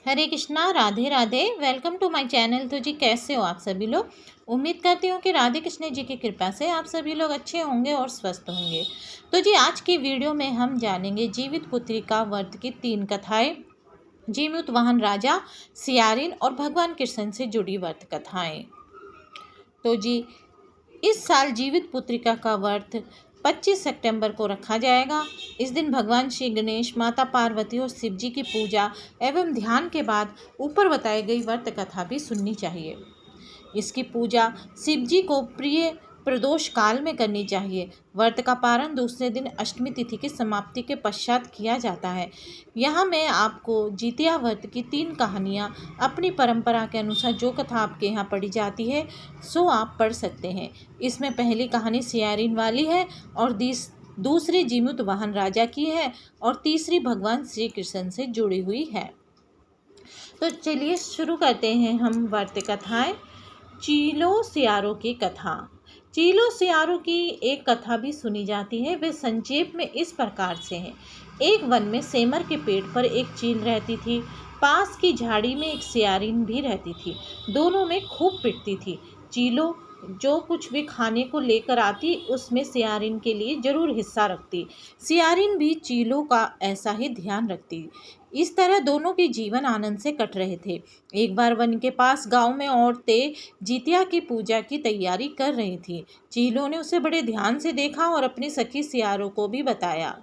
Hare Krishna, Radhe Radhe. Welcome to my channel. तो जी कैसे हो आप सभी लोग। उम्मीद करती हूँ कि राधे कृष्ण जी की कृपा से आप सभी लोग अच्छे होंगे और स्वस्थ होंगे। तो जी आज की वीडियो में हम जानेंगे जीवित पुत्रिका व्रत की 3 कथाएं, जीमूत वाहन राजा, सियारिन और भगवान कृष्ण से जुड़ी व्रत कथाएं। तो जी इस साल जीवित पुत्रिका का व्रत 25 सितंबर को रखा जाएगा। इस दिन भगवान श्री गणेश, माता पार्वती और शिव जी की पूजा एवं ध्यान के बाद ऊपर बताई गई व्रत कथा भी सुननी चाहिए। इसकी पूजा शिव जी को प्रिय प्रदोष काल में करनी चाहिए। व्रत का पारण दूसरे दिन अष्टमी तिथि की समाप्ति के पश्चात किया जाता है। यहाँ मैं आपको जितिया व्रत की 3 कहानियाँ अपनी परंपरा के अनुसार जो कथा आपके यहाँ पढ़ी जाती है सो आप पढ़ सकते हैं। इसमें पहली कहानी सियारिन वाली है और दूसरी जीमूत वाहन राजा की है और तीसरी भगवान श्री कृष्ण से जुड़ी हुई है। तो चलिए शुरू करते हैं हम व्रत कथाएं। चीलो सियारों की कथा। चीलो सियारों की एक कथा भी सुनी जाती है। वे संक्षेप में इस प्रकार से है। एक वन में सेमर के पेड़ पर एक चील रहती थी। पास की झाड़ी में एक सियारिन भी रहती थी। दोनों में खूब पिटती थी। चीलो जो कुछ भी खाने को लेकर आती उसमें सियारिन के लिए जरूर हिस्सा रखती। सियारिन भी चीलों का ऐसा ही ध्यान रखती। इस तरह दोनों के जीवन आनंद से कट रहे थे। एक बार वन के पास गांव में औरतें जितिया की पूजा की तैयारी कर रही थी। चीलों ने उसे बड़े ध्यान से देखा और अपनी सखी सियारों को भी बताया।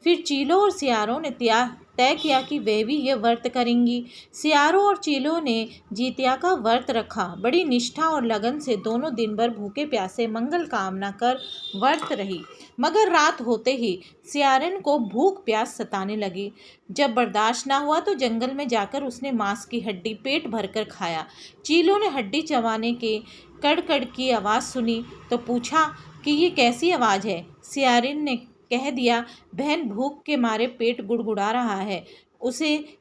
फिर चीलों और सियारों ने तय किया कि वे भी ये व्रत करेंगी। सियारों और चीलों ने जितिया का व्रत रखा। बड़ी निष्ठा और लगन से दोनों दिन भर भूखे प्यासे मंगल कामना कर व्रत रही। मगर रात होते ही सियारिन को भूख प्यास सताने लगी। जब बर्दाश्त ना हुआ तो जंगल में जाकर उसने मांस की हड्डी पेट भरकर खाया। चीलों ने हड्डी चबाने के कड़कड़ की आवाज़ सुनी तो पूछा कि ये कैसी आवाज़ है। सियारिन ने कह दिया, बहन भूख के मारे पेट गुड़गुड़ा रहा है,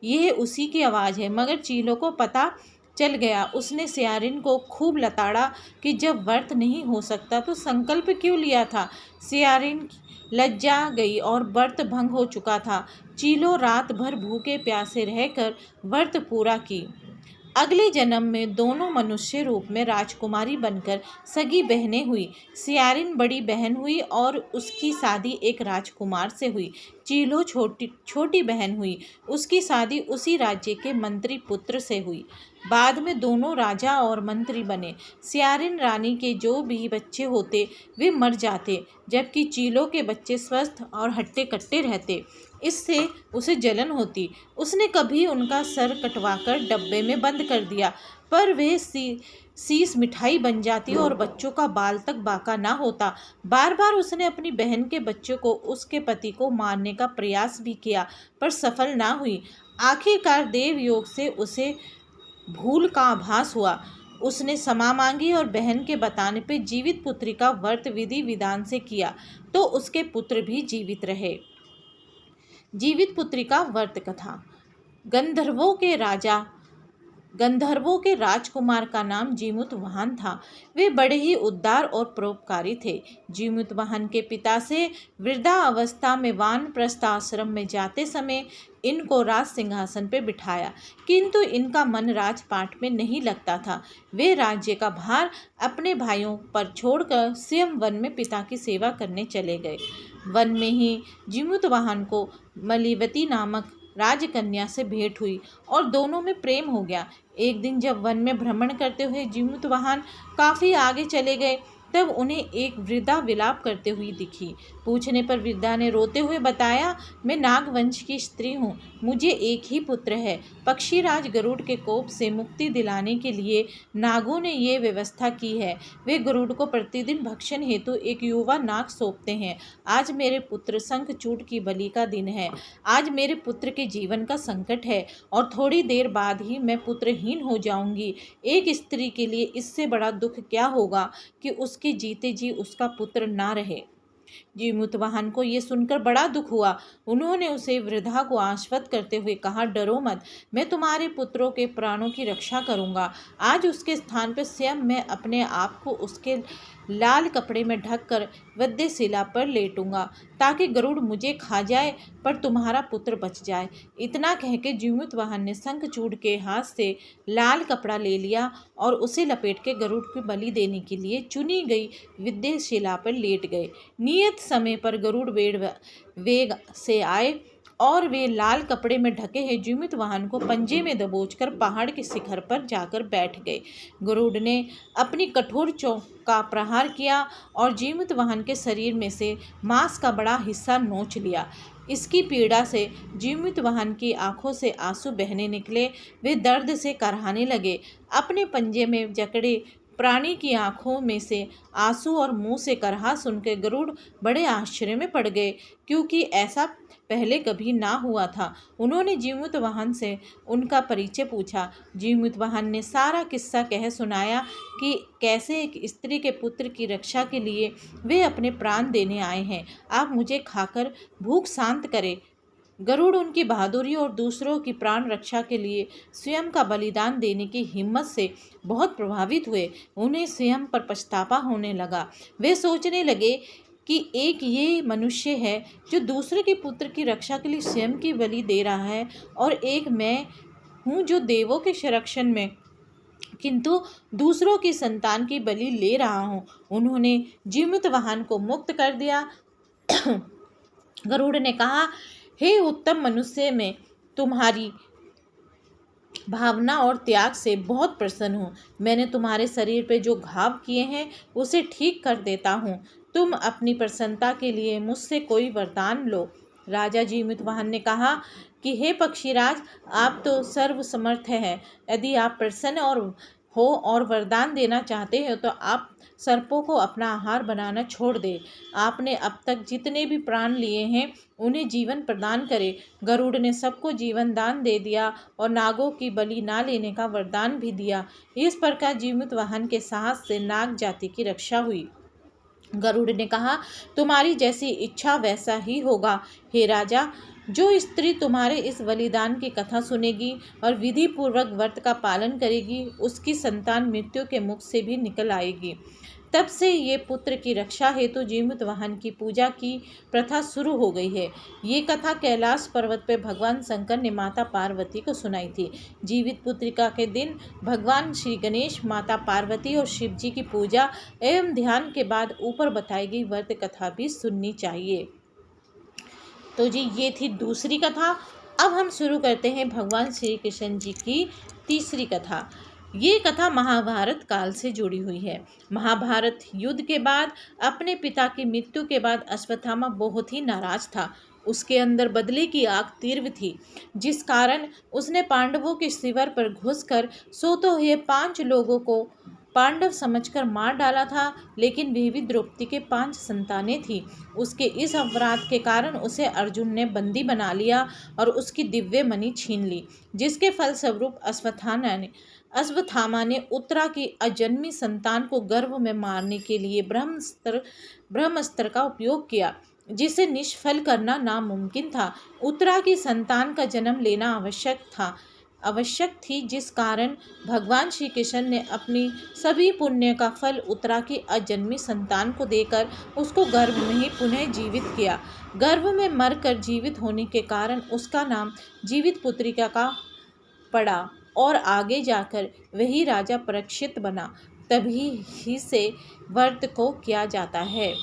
यह उसी की आवाज़ है। मगर चीलों को पता चल गया। उसने सियारिन को खूब लताड़ा कि जब व्रत नहीं हो सकता तो संकल्प क्यों लिया था। सियारिन लज्जा गई और व्रत भंग हो चुका था। चीलों रात भर भूखे प्यासे रहकर व्रत पूरा की। अगले जन्म में दोनों मनुष्य रूप में राजकुमारी बनकर सगी बहनें हुई। सियारिन बड़ी बहन हुई और उसकी शादी एक राजकुमार से हुई। चीलो छोटी बहन हुई। उसकी शादी उसी राज्य के मंत्री पुत्र से हुई। बाद में दोनों राजा और मंत्री बने। सियारिन रानी के जो भी बच्चे होते वे मर जाते, जबकि चीलों के बच्चे स्वस्थ और हट्टे कट्टे रहते। इससे उसे जलन होती। उसने कभी उनका सर कटवाकर डब्बे में बंद कर दिया, पर वे शीश मिठाई बन जाती और बच्चों का बाल तक बाका ना होता। बार बार उसने अपनी बहन के बच्चों को उसके पति को मारने का प्रयास भी किया, पर सफल ना हुई। आखिरकार देव योग से उसे भूल का आभास हुआ। उसने क्षमा मांगी और बहन के बताने पे जीवित पुत्री का व्रत विधि विधान से किया, तो उसके पुत्र भी जीवित रहे। जीवित पुत्री का व्रत कथा। गंधर्वों के राजकुमार का नाम जीमूत वाहन था। वे बड़े ही उदार और परोपकारी थे। जीमूत वाहन के पिता से वृद्धावस्था में वानप्रस्थ आश्रम में जाते समय इनको राज सिंहासन पर बिठाया, किंतु इनका मन राजपाट में नहीं लगता था। वे राज्य का भार अपने भाइयों पर छोड़कर स्वयं वन में पिता की सेवा करने चले गए। वन में ही जीमूत वाहन को मलिवती नामक राजकन्या से भेंट हुई और दोनों में प्रेम हो गया। एक दिन जब वन में भ्रमण करते हुए जीमूत वाहन काफ़ी आगे चले गए, तब उन्हें एक वृद्धा विलाप करते हुई दिखी। पूछने पर वृद्धा ने रोते हुए बताया, मैं नागवंश की स्त्री हूँ। मुझे एक ही पुत्र है। पक्षीराज गरुड़ के कोप से मुक्ति दिलाने के लिए नागों ने ये व्यवस्था की है। वे गरुड़ को प्रतिदिन भक्षण हेतु एक युवा नाग सौंपते हैं। आज मेरे पुत्र शंखचूड़ की बलि का दिन है। आज मेरे पुत्र के जीवन का संकट है और थोड़ी देर बाद ही मैं पुत्रहीन हो जाऊंगी। एक स्त्री के लिए इससे बड़ा दुख क्या होगा कि उसके जीते जी उसका पुत्र ना रहे। जीमूतवाहन को ये सुनकर बड़ा दुख हुआ। उन्होंने उसे वृद्धा को आश्वस्त करते हुए कहा, डरो मत, मैं तुम्हारे पुत्रों के प्राणों की रक्षा करूंगा। आज उसके स्थान पर स्वयं मैं अपने आप को उसके लाल कपड़े में ढककर वध्यशिला पर लेटूंगा, ताकि गरुड़ मुझे खा जाए पर तुम्हारा पुत्र बच जाए। इतना कह के जीमूतवाहन ने शंखचूड़ के हाथ से लाल कपड़ा ले लिया और उसे लपेट के गरुड़ की बलि देने के लिए चुनी गई विद्याशिला पर लेट गए। नियत समय पर गरुड़ वेग से आए और वे लाल कपड़े में ढके हैं जीमूतवाहन को पंजे में दबोचकर पहाड़ के शिखर पर जाकर बैठ गए। गरुड़ ने अपनी कठोर चोंच का प्रहार किया और जीमूतवाहन के शरीर में से मांस का बड़ा हिस्सा नोच लिया। इसकी पीड़ा से जीमूतवाहन की आंखों से आंसू बहने निकले। वे दर्द से कराहने लगे। अपने पंजे में जकड़े प्राणी की आंखों में से आंसू और मुंह से कराह सुनकर गरुड़ बड़े आश्चर्य में पड़ गए, क्योंकि ऐसा पहले कभी ना हुआ था। उन्होंने जीमूतवाहन से उनका परिचय पूछा। जीमूतवाहन ने सारा किस्सा कह सुनाया कि कैसे एक स्त्री के पुत्र की रक्षा के लिए वे अपने प्राण देने आए हैं। आप मुझे खाकर भूख शांत करें। गरुड़ उनकी बहादुरी और दूसरों की प्राण रक्षा के लिए स्वयं का बलिदान देने की हिम्मत से बहुत प्रभावित हुए। उन्हें स्वयं पर पछतावा होने लगा। वे सोचने लगे कि एक ये मनुष्य है जो दूसरे के पुत्र की रक्षा के लिए स्वयं की बलि दे रहा है, और एक मैं हूँ जो देवों के संरक्षण में किंतु दूसरों की संतान की बलि ले रहा हूँ। उन्होंने जीमूतवाहन को मुक्त कर दिया। गरुड़ ने कहा, हे उत्तम मनुष्य, मैं तुम्हारी भावना और त्याग से बहुत प्रसन्न हूँ। मैंने तुम्हारे शरीर पे जो घाव किए हैं उसे ठीक कर देता हूँ। तुम अपनी प्रसन्नता के लिए मुझसे कोई वरदान लो। राजा जीमूतवाहन ने कहा कि हे पक्षीराज, आप तो सर्वसमर्थ हैं। यदि आप प्रसन्न और वरदान देना चाहते हो तो आप सर्पों को अपना आहार बनाना छोड़ दें। आपने अब तक जितने भी प्राण लिए हैं उन्हें जीवन प्रदान करें। गरुड़ ने सबको जीवन दान दे दिया और नागों की बलि ना लेने का वरदान भी दिया। इस प्रकार जीमूतवाहन के साहस से नाग जाति की रक्षा हुई। गरुड़ ने कहा, तुम्हारी जैसी इच्छा वैसा ही होगा। हे राजा, जो स्त्री तुम्हारे इस बलिदान की कथा सुनेगी और विधि पूर्वक व्रत का पालन करेगी, उसकी संतान मृत्यु के मुख से भी निकल आएगी। तब से ये पुत्र की रक्षा हेतु जीमूतवाहन की पूजा की प्रथा शुरू हो गई है। ये कथा कैलाश पर्वत पर भगवान शंकर ने माता पार्वती को सुनाई थी। जीवित पुत्रिका के दिन भगवान श्री गणेश, माता पार्वती और शिव जी की पूजा एवं ध्यान के बाद ऊपर बताई गई व्रत कथा भी सुननी चाहिए। तो जी ये थी दूसरी कथा। अब हम शुरू करते हैं भगवान श्री कृष्ण जी की तीसरी कथा। ये कथा महाभारत काल से जुड़ी हुई है। महाभारत युद्ध के बाद अपने पिता की मृत्यु के बाद अश्वत्थामा बहुत ही नाराज था। उसके अंदर बदले की आग तीव्र थी, जिस कारण उसने पांडवों के शिविर पर घुसकर सोते हुए 5 लोगों को पांडव समझकर मार डाला था, लेकिन वे भी द्रौपदी के 5 संतानें थीं। उसके इस अपराध के कारण उसे अर्जुन ने बंदी बना लिया और उसकी दिव्य मणि छीन ली, जिसके फलस्वरूप अश्वत्थामा ने उत्तरा की अजन्मी संतान को गर्भ में मारने के लिए ब्रह्मास्त्र का उपयोग किया, जिसे निष्फल करना नामुमकिन था। उत्तरा की संतान का जन्म लेना आवश्यक थी, जिस कारण भगवान श्री कृष्ण ने अपनी सभी पुण्य का फल उत्तरा की अजन्मी संतान को देकर उसको गर्भ में ही पुनः जीवित किया। गर्भ में मरकर जीवित होने के कारण उसका नाम जीवित पुत्रिका का पड़ा और आगे जाकर वही राजा परीक्षित बना। तभी ही से व्रत को किया जाता है।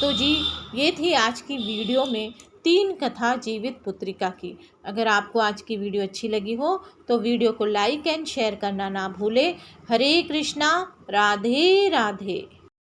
तो जी ये थी आज की वीडियो में 3 कथा जीवित पुत्रिका की। अगर आपको आज की वीडियो अच्छी लगी हो तो वीडियो को लाइक एंड शेयर करना ना भूले। हरे कृष्णा, राधे राधे।